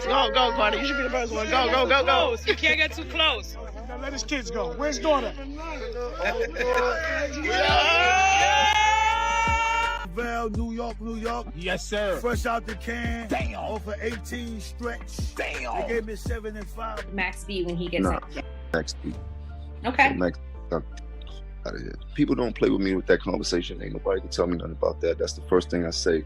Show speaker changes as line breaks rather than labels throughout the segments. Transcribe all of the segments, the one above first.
Go, Carter. You should be the first one. Go.
You can't get too close.
Now let his kids go. Where's daughter? New York.
Yes, sir.
Fresh out the can.
Damn.
Over 18 stretch.
Damn.
They gave me 7 and 5.
Max B when he gets
Nah,
it.
Max B.
Okay.
Max, out of here. People don't play with me with that conversation. Ain't nobody can tell me nothing about that. That's the first thing I say.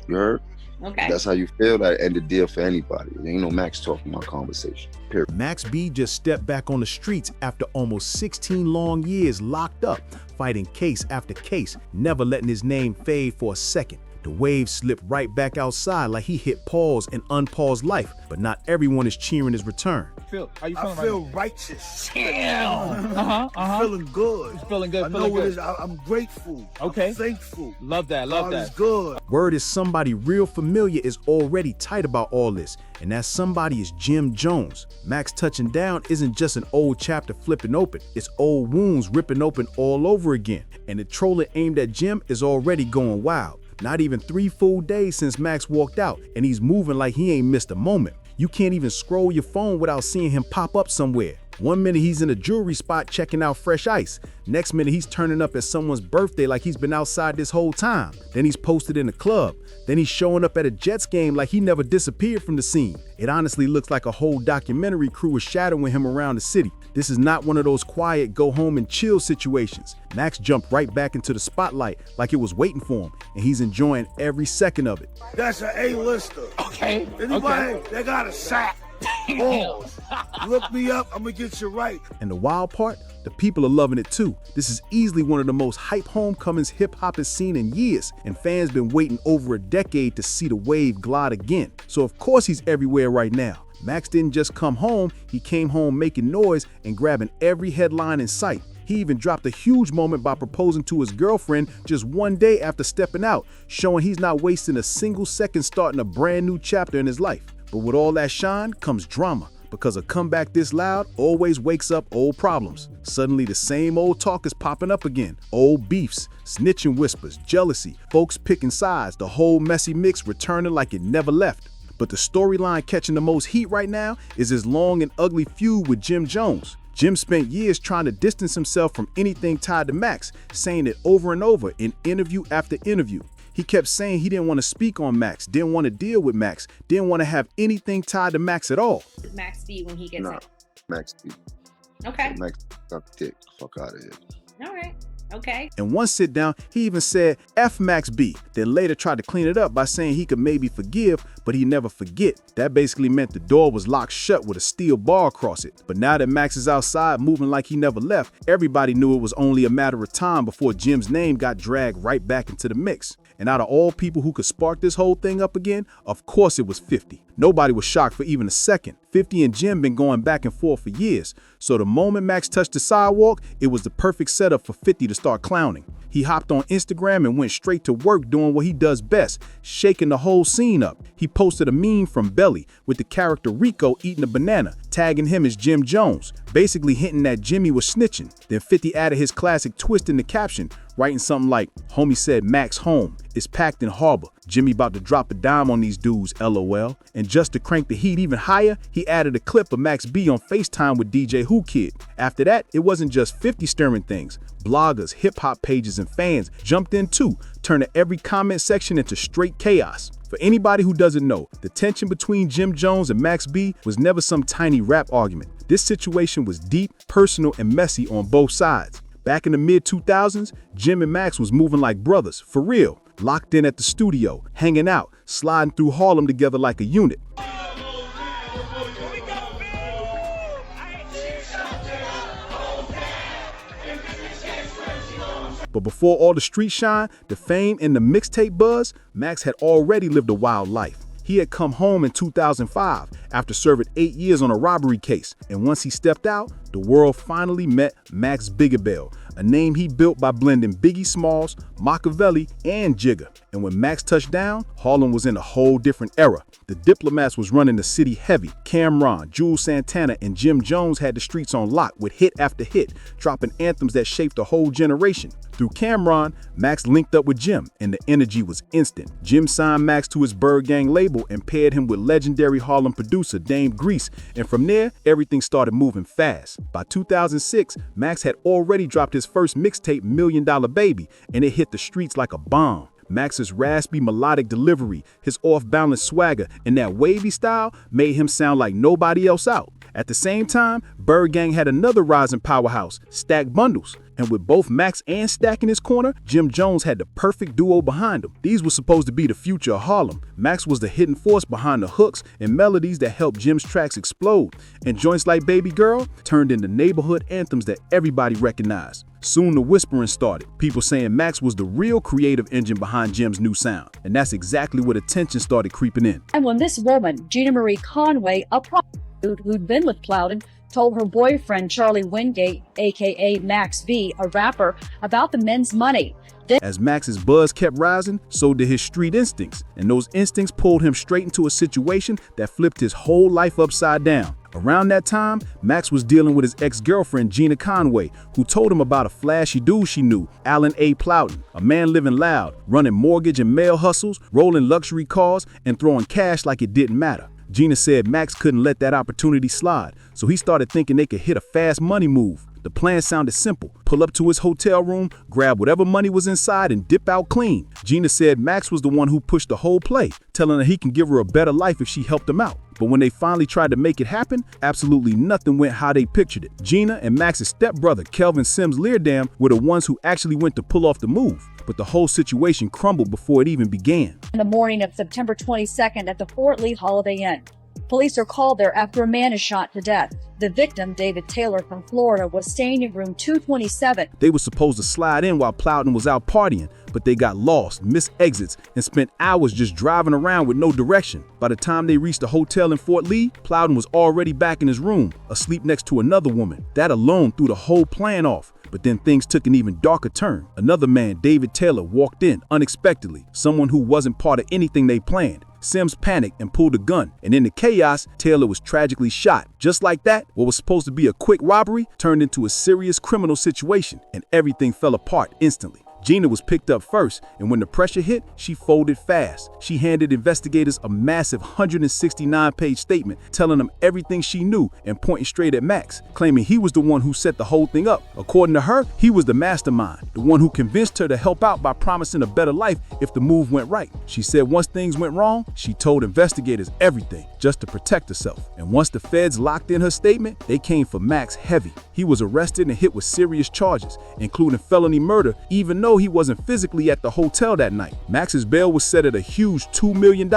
You heard?
Okay.
That's how you feel. That end the deal for anybody. There ain't no Max talking about conversation. Period.
Max B just stepped back on the streets after almost 16 long years locked up, fighting case after case, never letting his name fade for a second. The wave slipped right back outside like he hit pause and unpaused life, but not everyone is cheering his return.
How you
I
feeling
feel
right
righteous.
Damn.
I'm feeling good.
Feeling good,
I
feeling
know what
good.
it is. I'm grateful.
Okay.
I'm thankful.
Love that,
God is good.
Word is somebody real familiar is already tight about all this, and that somebody is Jim Jones. Max touching down isn't just an old chapter flipping open, it's old wounds ripping open all over again, and the trolling aimed at Jim is already going wild. Not even 3 full days since Max walked out, and he's moving like he ain't missed a moment. You can't even scroll your phone without seeing him pop up somewhere. One minute he's in a jewelry spot checking out fresh ice. Next minute he's turning up at someone's birthday like he's been outside this whole time. Then he's posted in a club. Then he's showing up at a Jets game like he never disappeared from the scene. It honestly looks like a whole documentary crew is shadowing him around the city. This is not one of those quiet go home and chill situations. Max jumped right back into the spotlight like it was waiting for him, and he's enjoying every second of it.
That's an A-lister.
Okay.
Anybody that got a sack, balls, look me up, I'm gonna get you right.
And the wild part, the people are loving it too. This is easily one of the most hype homecomings hip-hop has seen in years, and fans been waiting over a decade to see the wave glide again. So of course he's everywhere right now. Max didn't just come home, he came home making noise and grabbing every headline in sight. He even dropped a huge moment by proposing to his girlfriend just one day after stepping out, showing he's not wasting a single second starting a brand new chapter in his life. But with all that shine comes drama, because a comeback this loud always wakes up old problems. Suddenly the same old talk is popping up again. Old beefs, snitching whispers, jealousy, folks picking sides, the whole messy mix returning like it never left. But the storyline catching the most heat right now is his long and ugly feud with Jim Jones. Jim spent years trying to distance himself from anything tied to Max, saying it over and over in interview after interview. He kept saying he didn't want to speak on Max, didn't want to deal with Max, didn't want to have anything tied to Max at all.
Max B when he gets
Nah,
it.
Max B.
Okay.
Max got dick. Fuck out of here.
All right. Okay.
In one sit down, he even said F Max B, then later tried to clean it up by saying he could maybe forgive, but he never forget. That basically meant the door was locked shut with a steel bar across it. But now that Max is outside moving like he never left, everybody knew it was only a matter of time before Jim's name got dragged right back into the mix. And out of all people who could spark this whole thing up again, of course it was 50. Nobody was shocked for even a second. 50 and Jim been going back and forth for years. So the moment Max touched the sidewalk, it was the perfect setup for 50 to start clowning. He hopped on Instagram and went straight to work doing what he does best, shaking the whole scene up. He posted a meme from Belly with the character Rico eating a banana, tagging him as Jim Jones, basically hinting that Jimmy was snitching. Then 50 added his classic twist in the caption, writing something like, "Homie said Max home. It's packed in harbor. Jimmy about to drop a dime on these dudes, LOL." And just to crank the heat even higher, he added a clip of Max B on FaceTime with DJ Who Kid. After that, it wasn't just 50 stirring things. Bloggers, hip-hop pages, and fans jumped in too, turning every comment section into straight chaos. For anybody who doesn't know, the tension between Jim Jones and Max B was never some tiny rap argument. This situation was deep, personal, and messy on both sides. Back in the mid-2000s, Jim and Max was moving like brothers, for real, locked in at the studio, hanging out, sliding through Harlem together like a unit. But before all the street shine, the fame, and the mixtape buzz, Max had already lived a wild life. He had come home in 2005 after serving 8 years on a robbery case, and once he stepped out, the world finally met Max Bigabell, a name he built by blending Biggie Smalls, Machiavelli, and Jigga. And when Max touched down, Harlem was in a whole different era. The Diplomats was running the city heavy. Cameron, Jules Santana, and Jim Jones had the streets on lock with hit after hit, dropping anthems that shaped a whole generation. Through Cameron, Max linked up with Jim, and the energy was instant. Jim signed Max to his Bird Gang label and paired him with legendary Harlem producer Dame Grease, and from there, everything started moving fast. By 2006, Max had already dropped his first mixtape, $1 Million Baby, and it hit the streets like a bomb. Max's raspy melodic delivery, his off-balance swagger, and that wavy style made him sound like nobody else out. At the same time, Bird Gang had another rising powerhouse, Stack Bundles. And with both Max and Stack in his corner, Jim Jones had the perfect duo behind him. These were supposed to be the future of Harlem. Max was the hidden force behind the hooks and melodies that helped Jim's tracks explode. And joints like Baby Girl turned into neighborhood anthems that everybody recognized. Soon the whispering started, people saying Max was the real creative engine behind Jim's new sound. And that's exactly where the tension started creeping in.
And when this woman, Gina Marie Conway, a prostitute who'd been with Plowden, told her boyfriend Charlie Wingate, aka Max B, a rapper, about the men's money.
As Max's buzz kept rising, so did his street instincts, and those instincts pulled him straight into a situation that flipped his whole life upside down. Around that time, Max was dealing with his ex-girlfriend Gina Conway, who told him about a flashy dude she knew, Alan A. Plowden, a man living loud, running mortgage and mail hustles, rolling luxury cars, and throwing cash like it didn't matter. Gina said Max couldn't let that opportunity slide, so he started thinking they could hit a fast money move. The plan sounded simple. Pull up to his hotel room, grab whatever money was inside, and dip out clean. Gina said Max was the one who pushed the whole play, telling her he can give her a better life if she helped him out. But when they finally tried to make it happen, absolutely nothing went how they pictured it. Gina and Max's stepbrother, Kelvin Sims Leardam, were the ones who actually went to pull off the move. But the whole situation crumbled before it even began.
In the morning of September 22nd at the Fort Lee Holiday Inn, police are called there after a man is shot to death. The victim, David Taylor from Florida, was staying in room 227.
They were supposed to slide in while Plowden was out partying, but they got lost, missed exits, and spent hours just driving around with no direction. By the time they reached the hotel in Fort Lee, Plowden was already back in his room, asleep next to another woman. That alone threw the whole plan off. But then things took an even darker turn. Another man, David Taylor, walked in unexpectedly, someone who wasn't part of anything they planned. Sims panicked and pulled a gun, and in the chaos, Taylor was tragically shot. Just like that, what was supposed to be a quick robbery turned into a serious criminal situation, and everything fell apart instantly. Gina was picked up first, and when the pressure hit, she folded fast. She handed investigators a massive 169-page statement telling them everything she knew and pointing straight at Max, claiming he was the one who set the whole thing up. According to her, he was the mastermind, the one who convinced her to help out by promising a better life if the move went right. She said once things went wrong, she told investigators everything just to protect herself. And once the feds locked in her statement, they came for Max heavy. He was arrested and hit with serious charges, including felony murder, even though he wasn't physically at the hotel that night. Max's bail was set at a huge $2 million,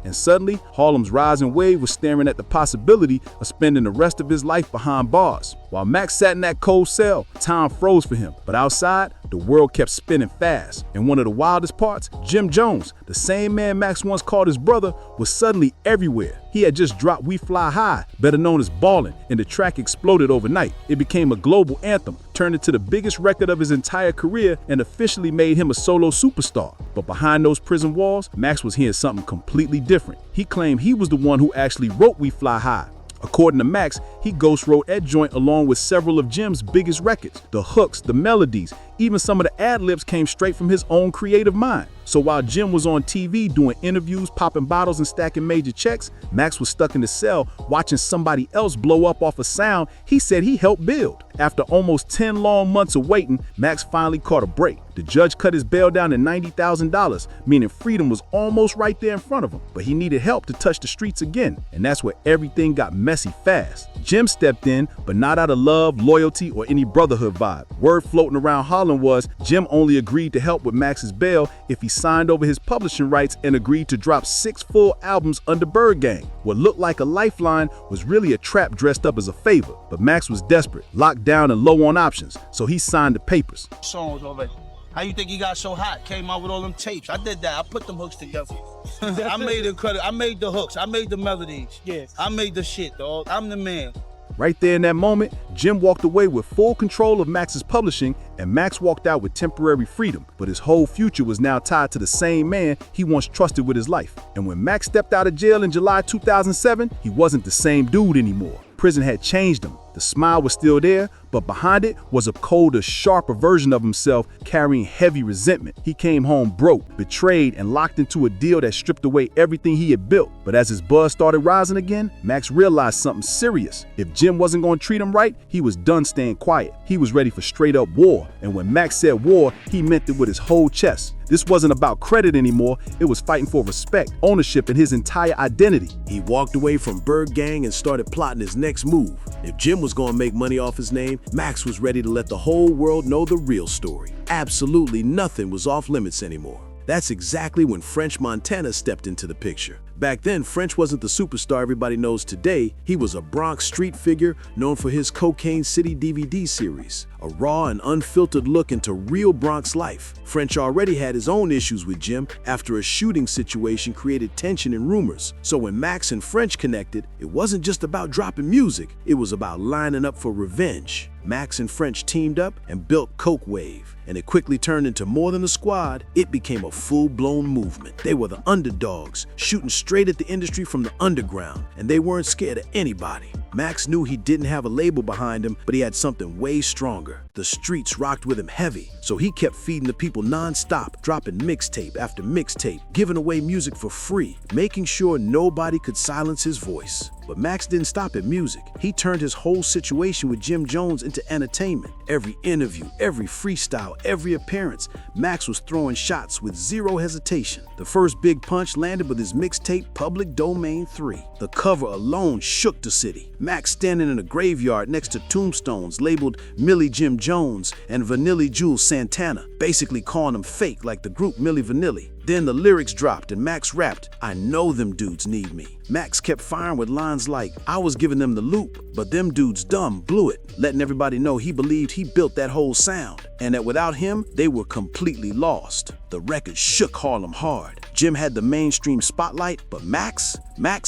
and suddenly, Harlem's rising wave was staring at the possibility of spending the rest of his life behind bars. While Max sat in that cold cell, time froze for him, but outside, the world kept spinning fast. And one of the wildest parts, Jim Jones, the same man Max once called his brother, was suddenly everywhere. He had just dropped We Fly High, better known as Ballin', and the track exploded overnight. It became a global anthem, turned into the biggest record of his entire career, and officially made him a solo superstar. But behind those prison walls, Max was hearing something completely different. He claimed he was the one who actually wrote We Fly High. According to Max, he ghost wrote that joint along with several of Jim's biggest records. The hooks, the melodies, even some of the ad-libs came straight from his own creative mind. So while Jim was on TV doing interviews, popping bottles, and stacking major checks, Max was stuck in the cell watching somebody else blow up off a sound he said he helped build. After almost 10 long months of waiting, Max finally caught a break. The judge cut his bail down to $90,000, meaning freedom was almost right there in front of him. But he needed help to touch the streets again, and that's where everything got messy fast. Jim stepped in, but not out of love, loyalty, or any brotherhood vibe. Word floating around Harlem was Jim only agreed to help with Max's bail if he signed over his publishing rights and agreed to drop 6 full albums under Bird Gang. What looked like a lifeline was really a trap dressed up as a favor. But Max was desperate, locked down and low on options, so he signed the papers.
Songs already. How you think he got so hot? Came out with all them tapes. I did that. I put them hooks together. I made the hooks. I made the melodies.
Yes.
I made the shit, dog. I'm the man.
Right there in that moment, Jim walked away with full control of Max's publishing, and Max walked out with temporary freedom, but his whole future was now tied to the same man he once trusted with his life. And when Max stepped out of jail in July 2007, he wasn't the same dude anymore. Prison had changed him. The smile was still there, but behind it was a colder, sharper version of himself carrying heavy resentment. He came home broke, betrayed, and locked into a deal that stripped away everything he had built. But as his buzz started rising again, Max realized something serious. If Jim wasn't going to treat him right, he was done staying quiet. He was ready for straight up war. And when Max said war, he meant it with his whole chest. This wasn't about credit anymore, it was fighting for respect, ownership, and his entire identity.
He walked away from Bird Gang and started plotting his next move. If Jim was going to make money off his name, Max was ready to let the whole world know the real story. Absolutely nothing was off limits anymore. That's exactly when French Montana stepped into the picture. Back then, French wasn't the superstar everybody knows today. He was a Bronx street figure known for his Cocaine City DVD series, a raw and unfiltered look into real Bronx life. French already had his own issues with Jim after a shooting situation created tension and rumors. So when Max and French connected, it wasn't just about dropping music, it was about lining up for revenge. Max and French teamed up and built Coke Wave, and it quickly turned into more than a squad. It became a full-blown movement. They were the underdogs, shooting straight at the industry from the underground, and they weren't scared of anybody. Max knew he didn't have a label behind him, but he had something way stronger. The streets rocked with him heavy, so he kept feeding the people non-stop, dropping mixtape after mixtape, giving away music for free, making sure nobody could silence his voice. But Max didn't stop at music. He turned his whole situation with Jim Jones into entertainment. Every interview, every freestyle, every appearance, Max was throwing shots with zero hesitation. The first big punch landed with his mixtape Public Domain 3. The cover alone shook the city. Max standing in a graveyard next to tombstones labeled Millie Jim Jones and Vanilli Jules Santana, basically calling him fake like the group Milli Vanilli. Then the lyrics dropped and Max rapped, "I know them dudes need me." Max kept firing with lines like, "I was giving them the loop, but them dudes dumb blew it," letting everybody know he believed he built that whole sound, and that without him, they were completely lost. The record shook Harlem hard. Jim had the mainstream spotlight, but Max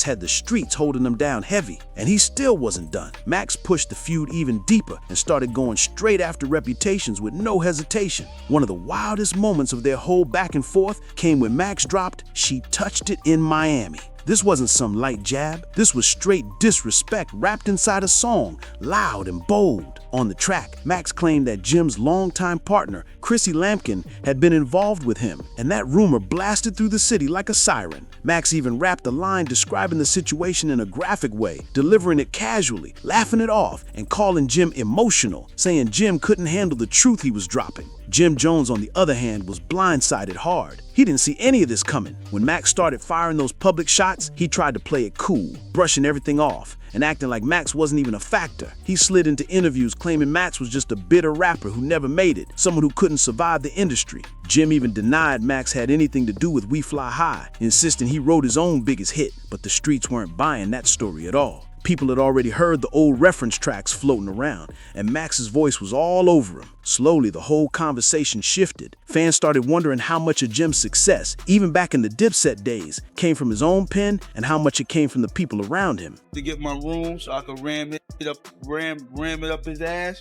had the streets holding him down heavy, and he still wasn't done. Max pushed the feud even deeper and started going straight after reputations with no hesitation. One of the wildest moments of their whole back and forth came when Max dropped "She Touched It in Miami." This wasn't some light jab. This was straight disrespect wrapped inside a song, loud and bold. On the track, Max claimed that Jim's longtime partner, Chrissy Lampkin, had been involved with him, and that rumor blasted through the city like a siren. Max even rapped a line describing the situation in a graphic way, delivering it casually, laughing it off, and calling Jim emotional, saying Jim couldn't handle the truth he was dropping. Jim Jones, on the other hand, was blindsided hard. He didn't see any of this coming. When Max started firing those public shots, he tried to play it cool, brushing everything off and acting like Max wasn't even a factor. He slid into interviews claiming Max was just a bitter rapper who never made it, someone who couldn't survive the industry. Jim even denied Max had anything to do with We Fly High, insisting he wrote his own biggest hit, but the streets weren't buying that story at all. People had already heard the old reference tracks floating around, and Max's voice was all over him. Slowly, the whole conversation shifted. Fans started wondering how much of Jim's success, even back in the Dipset days, came from his own pen and how much it came from the people around him.
To get my room so I could ram it up his ass.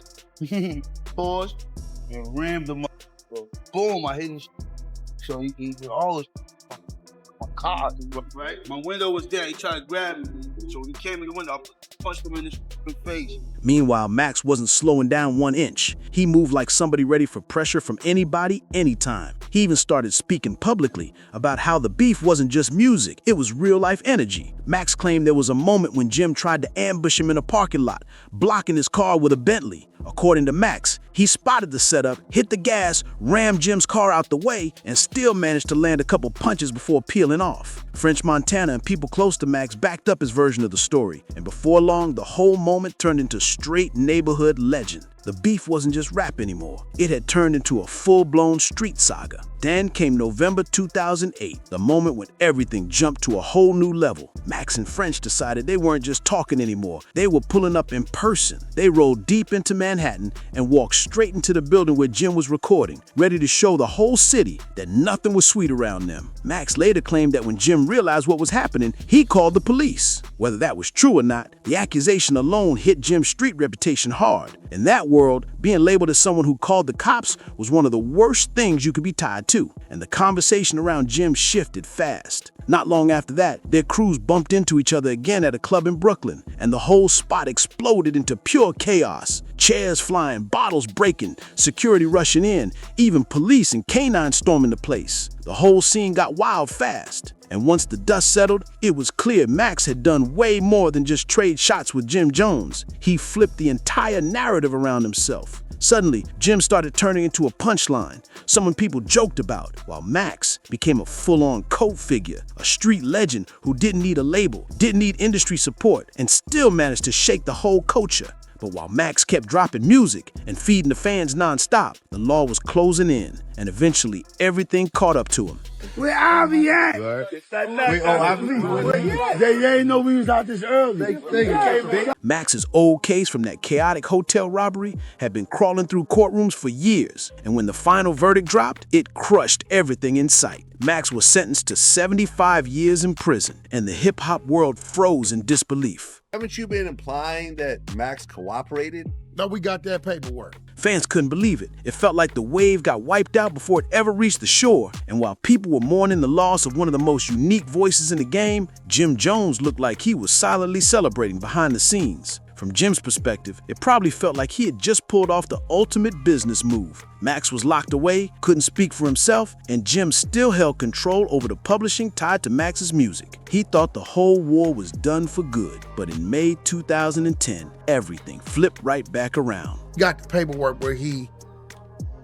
Pause. And ram the boom, I hit his so he can get all this. My car, right? My window was there. He tried to grab me. So when he came in the window, I punched him in his face.
Meanwhile, Max wasn't slowing down 1 inch. He moved like somebody ready for pressure from anybody, anytime. He even started speaking publicly about how the beef wasn't just music, it was real-life energy. Max claimed there was a moment when Jim tried to ambush him in a parking lot, blocking his car with a Bentley. According to Max, he spotted the setup, hit the gas, rammed Jim's car out the way, and still managed to land a couple punches before peeling off. French Montana and people close to Max backed up his version of the story, and before long, the whole moment turned into straight neighborhood legend. The beef wasn't just rap anymore. It had turned into a full-blown street saga. Then came November 2008, the moment when everything jumped to a whole new level. Max and French decided they weren't just talking anymore. They were pulling up in person. They rolled deep into Manhattan and walked straight into the building where Jim was recording, ready to show the whole city that nothing was sweet around them. Max later claimed that when Jim realized what was happening, he called the police. Whether that was true or not, the accusation alone hit Jim's street reputation hard. In that world, being labeled as someone who called the cops was one of the worst things you could be tied to, and the conversation around Jim shifted fast. Not long after that, their crews bumped into each other again at a club in Brooklyn, and the whole spot exploded into pure chaos. Chairs flying, bottles breaking, security rushing in, even police and canines storming the place. The whole scene got wild fast. And once the dust settled, it was clear Max had done way more than just trade shots with Jim Jones. He flipped the entire narrative around himself. Suddenly, Jim started turning into a punchline, someone people joked about, while Max became a full-on cult figure, a street legend who didn't need a label, didn't need industry support, and still managed to shake the whole culture. But while Max kept dropping music and feeding the fans non-stop, the law was closing in, and eventually everything caught up to him.
Where Ivy at? They ain't know we was out this early.
Max's old case from that chaotic hotel robbery had been crawling through courtrooms for years, and when the final verdict dropped, it crushed everything in sight. Max was sentenced to 75 years in prison, and the hip-hop world froze in disbelief.
Haven't you been implying that Max cooperated?
No, we got that paperwork.
Fans couldn't believe it. It felt like the wave got wiped out before it ever reached the shore. And while people were mourning the loss of one of the most unique voices in the game, Jim Jones looked like he was silently celebrating behind the scenes. From Jim's perspective, it probably felt like he had just pulled off the ultimate business move. Max was locked away, couldn't speak for himself, and Jim still held control over the publishing tied to Max's music. He thought the whole war was done for good, but in May 2010, everything flipped right back around.
Got the paperwork where he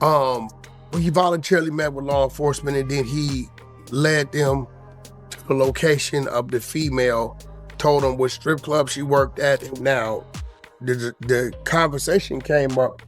voluntarily met with law enforcement, and then he led them to the location of the female, told them what strip club she worked at, and now the conversation came up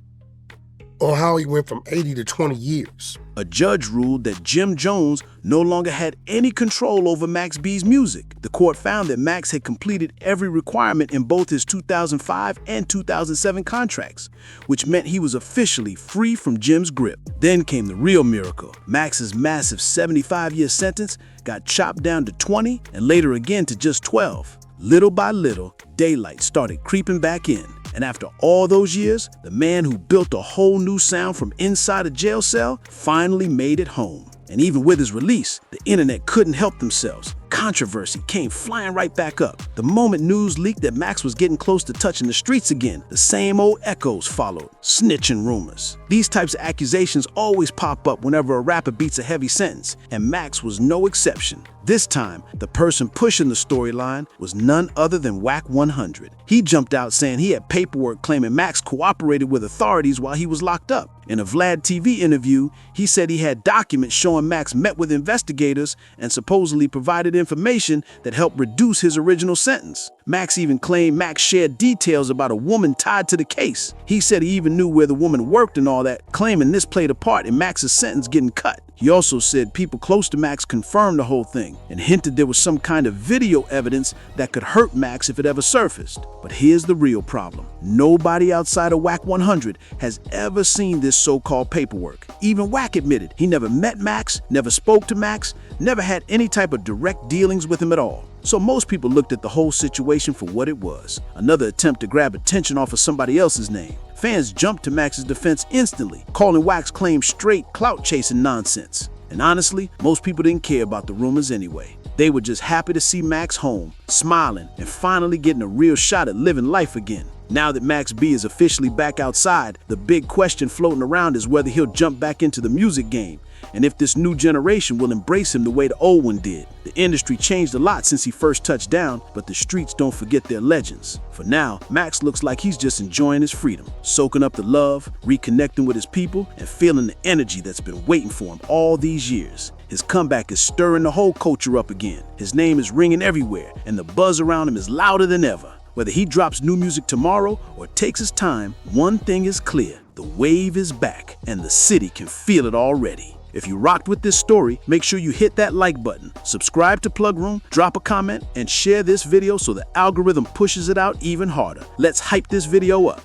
on how he went from 80 to 20 years.
A judge ruled that Jim Jones no longer had any control over Max B's music. The court found that Max had completed every requirement in both his 2005 and 2007 contracts, which meant he was officially free from Jim's grip. Then came the real miracle. Max's massive 75-year sentence got chopped down to 20 and later again to just 12. Little by little, daylight started creeping back in. And after all those years, the man who built a whole new sound from inside a jail cell finally made it home. And even with his release, the internet couldn't help themselves. Controversy came flying right back up. The moment news leaked that Max was getting close to touching the streets again, the same old echoes followed. Snitching rumors. These types of accusations always pop up whenever a rapper beats a heavy sentence, and Max was no exception. This time, the person pushing the storyline was none other than Wack 100. He jumped out saying he had paperwork claiming Max cooperated with authorities while he was locked up. In a Vlad TV interview, he said he had documents showing Max met with investigators and supposedly provided information that helped reduce his original sentence. Max even claimed Max shared details about a woman tied to the case. He said he even knew where the woman worked and all that, claiming this played a part in Max's sentence getting cut. He also said people close to Max confirmed the whole thing and hinted there was some kind of video evidence that could hurt Max if it ever surfaced. But here's the real problem. Nobody outside of Wack 100 has ever seen this so-called paperwork. Even Wack admitted he never met Max, never spoke to Max, never had any type of direct dealings with him at all. So most people looked at the whole situation for what it was, another attempt to grab attention off of somebody else's name. Fans jumped to Max's defense instantly, calling Wack's claim straight clout-chasing nonsense. And honestly, most people didn't care about the rumors anyway. They were just happy to see Max home, smiling, and finally getting a real shot at living life again. Now that Max B is officially back outside, the big question floating around is whether he'll jump back into the music game, and if this new generation will embrace him the way the old one did. The industry changed a lot since he first touched down, but the streets don't forget their legends. For now, Max looks like he's just enjoying his freedom, soaking up the love, reconnecting with his people, and feeling the energy that's been waiting for him all these years. His comeback is stirring the whole culture up again. His name is ringing everywhere, and the buzz around him is louder than ever. Whether he drops new music tomorrow or takes his time, one thing is clear. The wave is back, and the city can feel it already. If you rocked with this story, make sure you hit that like button, subscribe to Plug Room, drop a comment, and share this video so the algorithm pushes it out even harder. Let's hype this video up.